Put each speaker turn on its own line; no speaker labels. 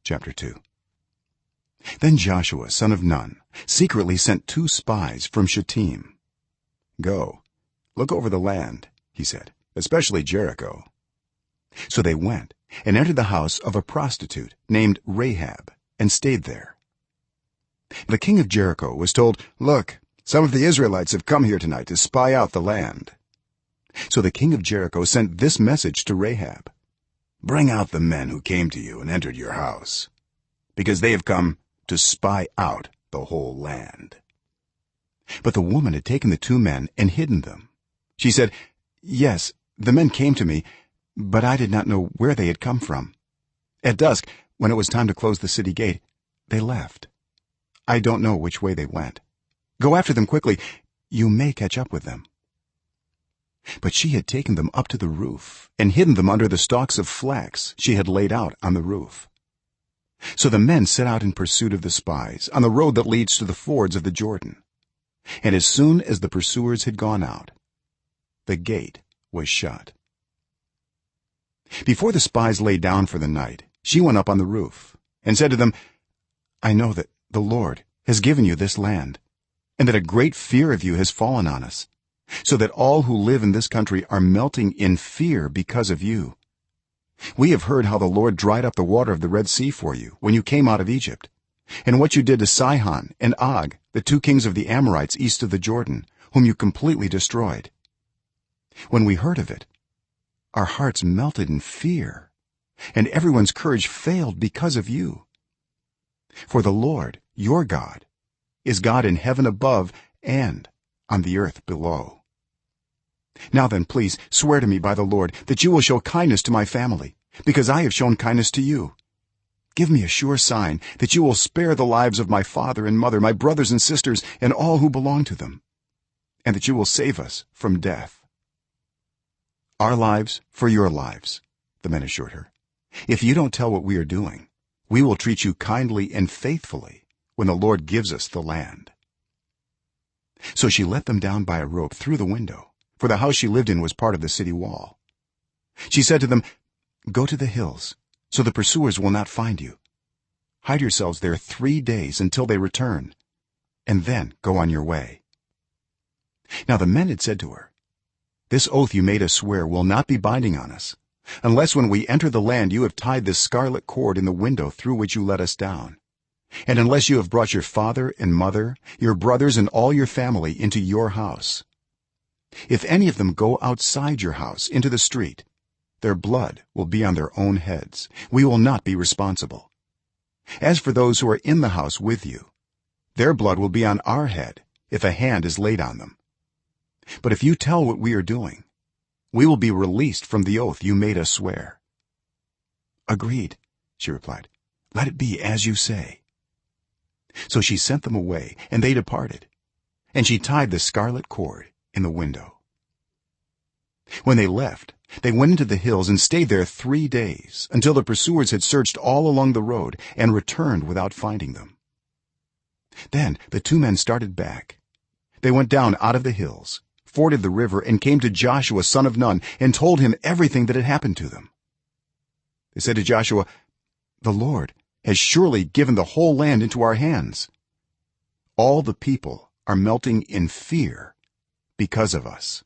Chapter 2. Then Joshua son of Nun secretly sent 2 spies from Shittim. "Go, look over the land," he said, "especially Jericho." So they went and entered the house of a prostitute named Rahab and stayed there. The king of Jericho was told, "Look, some of the Israelites have come here tonight to spy out the land." So the king of Jericho sent this message to Rahab: "Bring out the men who came to you and entered your house, because they have come to spy out the whole land." But the woman had taken the 2 men and hidden them. She said, "Yes, the men came to me, but I did not know where they had come from. At dusk, when it was time to close the city gate, they left. I don't know which way they went. Go after them quickly. You may catch up with them." But she had taken them up to the roof and hidden them under the stalks of flax she had laid out on the roof. So the men set out in pursuit of the spies on the road that leads to the fords of the Jordan. And as soon as the pursuers had gone out, the gate was shut. Before the spies lay down for the night, she went up on the roof and said to them, "I know that the Lord has given you this land, and that a great fear of you has fallen on us, so that all who live in this country are melting in fear because of you. We have heard how the Lord dried up the water of the Red Sea for you when you came out of Egypt, and what you did to Sihon and Og, the 2 kings of the Amorites east of the Jordan, whom you completely destroyed. When we heard of it, our hearts melted in fear, and everyone's courage failed because of you. For the Lord, your God, is God in heaven above and on the earth below. Now then, please swear to me by the Lord that you will show kindness to my family, because I have shown kindness to you. Give me a sure sign that you will spare the lives of my father and mother, my brothers and sisters, and all who belong to them, and that you will save us from death." "Our lives for your lives," the men assured her. "If you don't tell what we are doing, we will treat you kindly and faithfully when the Lord gives us the land." So she let them down by a rope through the window, for the house she lived in was part of the city wall. She said to them, "Go to the hills, so the pursuers will not find you. Hide yourselves there 3 days until they return, and then go on your way." Now the men had said to her, "This oath you made us swear will not be binding on us, unless when we enter the land you have tied this scarlet cord in the window through which you let us down, and unless you have brought your father and mother, your brothers and all your family into your house. If any of them go outside your house into the street, their blood will be on their own heads. We will not be responsible. As for those who are in the house with you, their blood will be on our head if a hand is laid on them. But if you tell what we are doing, we will be released from the oath you made us swear." "Agreed," she replied. "Let it be as you say." So she sent them away, and they departed, and she tied the scarlet cord in the window. When they left, they went into the hills and stayed there 3 days, until the pursuers had searched all along the road and returned without finding them. Then the 2 men started back. They went down out of the hills, forded the river, and came to Joshua son of Nun and told him everything that had happened to them. They said to Joshua, "The Lord has surely given the whole land into our hands. All the people are melting in fear because of us."